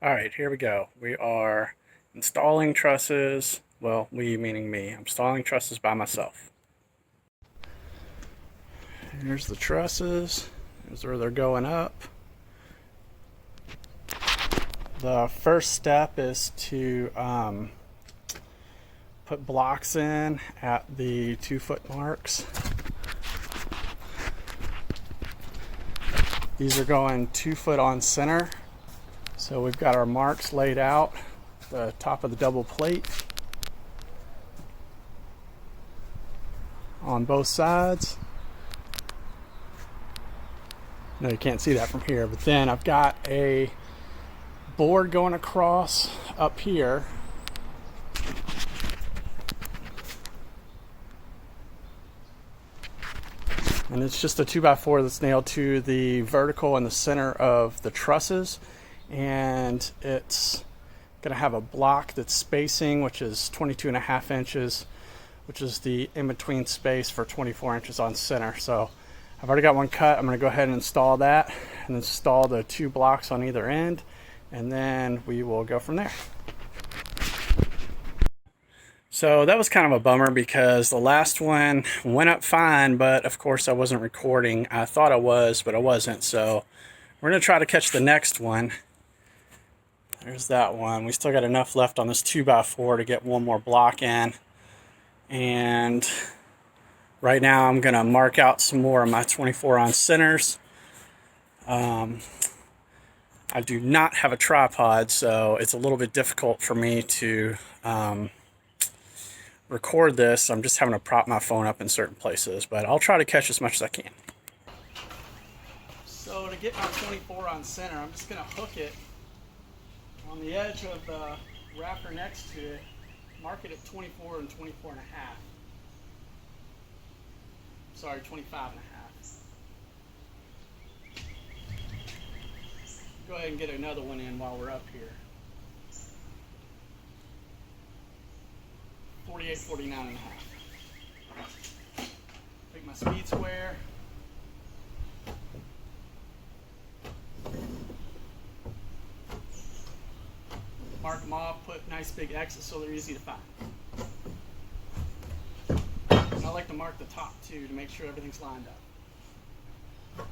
Alright, here we go. We are installing trusses. Well, we meaning me. I'm installing trusses by myself. Here's the trusses. Here's where they're going up. The first step is to put blocks in at the 2-foot marks. These are going 2 foot on center. So we've got our marks laid out, the top of the double plate on both sides. No, you can't see that from here, but then I've got a board going across up here. And it's just a 2x4 that's nailed to the vertical in the center of the trusses. And it's going to have a block that's spacing, which is 22.5 inches, which is the in-between space for 24 inches on center. So I've already got one cut. I'm going to go ahead and install that and install the 2 blocks on either end, and then we will go from there. So that was kind of a bummer because the last one went up fine, but of course I wasn't recording. I thought I was, but I wasn't. So we're going to try to catch the next one. There's that one. We still got enough left on this 2x4 to get one more block in. And right now I'm going to mark out some more of my 24 on centers. I do not have a tripod, so it's a little bit difficult for me to record this. I'm just having to prop my phone up in certain places, but I'll try to catch as much as I can. So to get my 24 on center, I'm just going to hook it on the edge of the rafter next to it, mark it at 24 and 24 and a half. Sorry, 25 and a half. Go ahead and get another one in while we're up here. 48, 49 and a half. Take my speed square. Mark them off, put nice big X's so they're easy to find. And I like to mark the top too to make sure everything's lined up.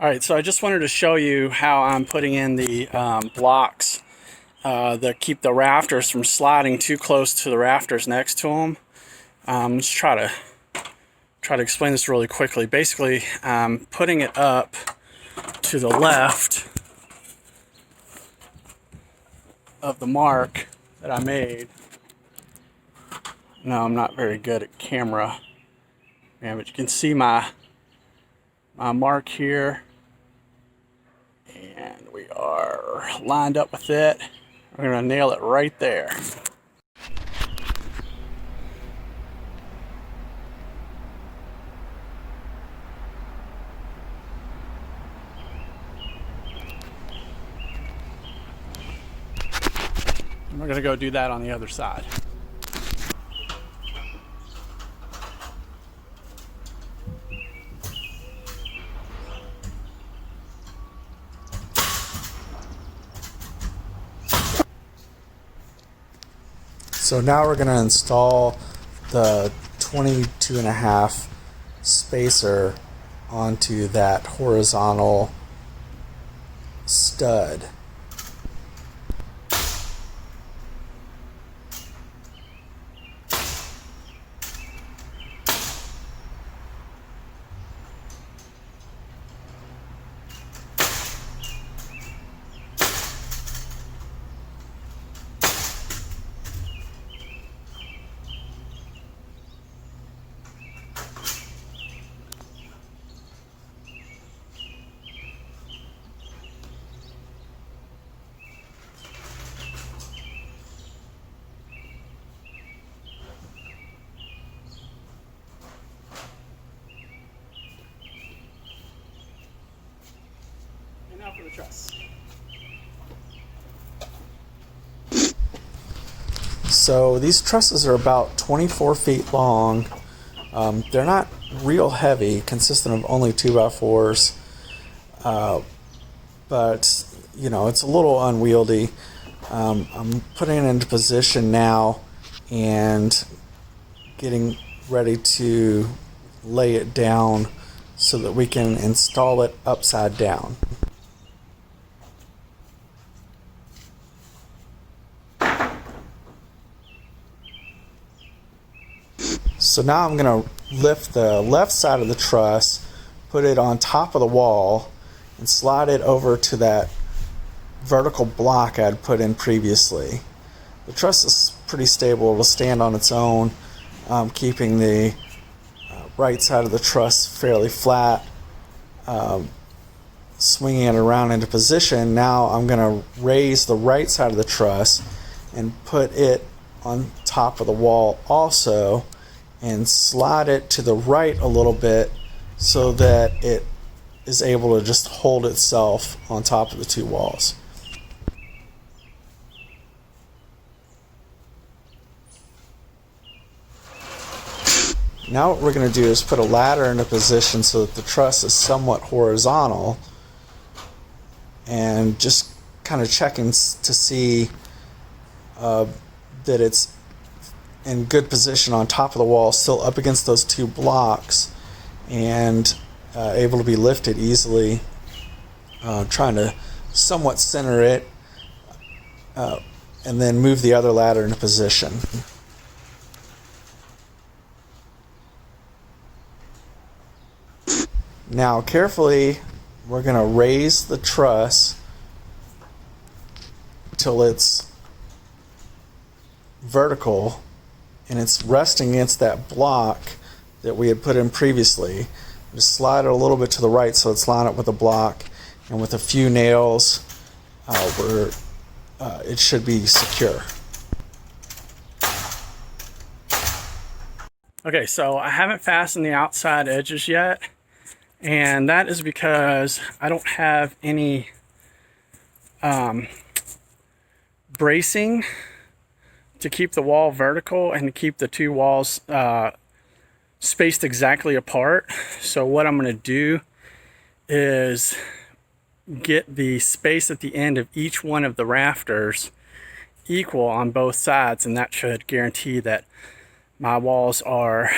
Alright, so I just wanted to show you how I'm putting in the blocks that keep the rafters from sliding too close to the rafters next to them. Let's try to explain this really quickly. Basically, I'm putting it up to the left of the mark that I made. No, I'm not very good at camera, man, but you can see my mark here, and we are lined up with it. We're going to nail it right there. And we're going to go do that on the other side. So now we're going to install the 22.5 spacer onto that horizontal stud. Now for the truss. So these trusses are about 24 feet long. They're not real heavy, consistent of only 2x4s. But but you know, it's a little unwieldy. I'm putting it into position now and getting ready to lay it down so that we can install it upside down. So now I'm going to lift the left side of the truss, put it on top of the wall, and slide it over to that vertical block I'd put in previously. The truss is pretty stable. It'll stand on its own, keeping the right side of the truss fairly flat, swinging it around into position. Now I'm going to raise the right side of the truss and put it on top of the wall also, and slide it to the right a little bit so that it is able to just hold itself on top of the two walls. Now what we're going to do is put a ladder into position so that the truss is somewhat horizontal, and just kind of checking to see that it's in good position on top of the wall, still up against those two blocks, and able to be lifted easily. Trying to somewhat center it, and then move the other ladder into position. Now carefully we're going to raise the truss till it's vertical and it's resting against that block that we had put in previously. Just slide it a little bit to the right so it's lined up with the block, and with a few nails it should be secure. Okay, so I haven't fastened the outside edges yet, and that is because I don't have any bracing to keep the wall vertical and to keep the two walls spaced exactly apart. So what I'm going to do is get the space at the end of each one of the rafters equal on both sides, and that should guarantee that my walls are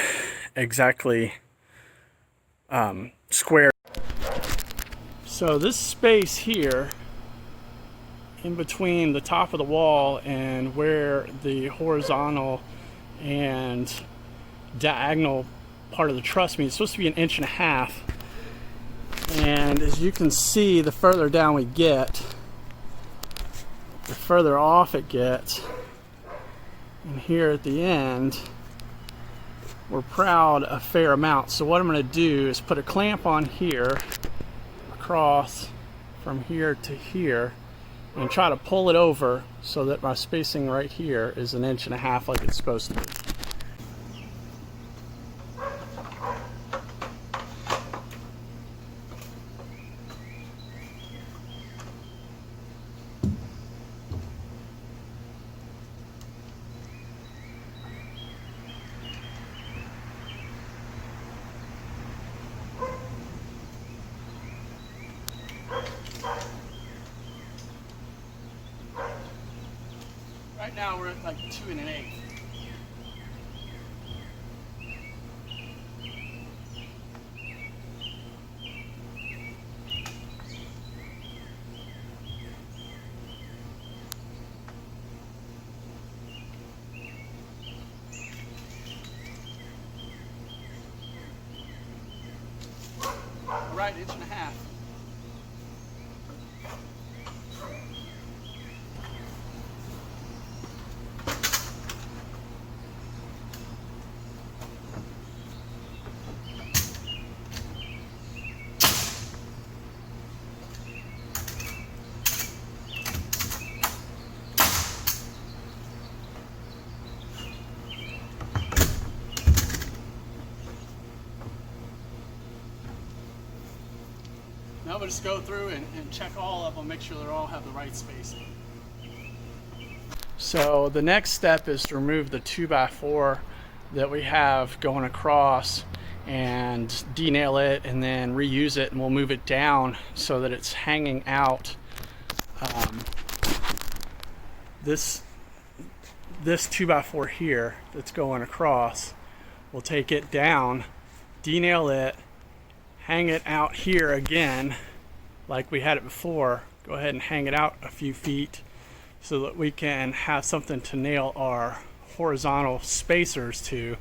exactly square. So this space here in between the top of the wall and where the horizontal and diagonal part of the truss meets, it's supposed to be 1.5 inches. And as you can see, the further down we get, the further off it gets. And here at the end, we're proud a fair amount. So what I'm going to do is put a clamp on here across from here to here and try to pull it over so that my spacing right here is 1.5 inches like it's supposed to be. Right now we're at like 2 1/8. Right, 1.5 inches. Now we'll just go through and check all of them, make sure they all have the right spacing. So the next step is to remove the 2x4 that we have going across and de-nail it and then reuse it, and we'll move it down so that it's hanging out. This 2x4 here that's going across, we'll take it down, de-nail it, hang it out here again like we had it before. Go ahead and hang it out a few feet so that we can have something to nail our horizontal spacers to,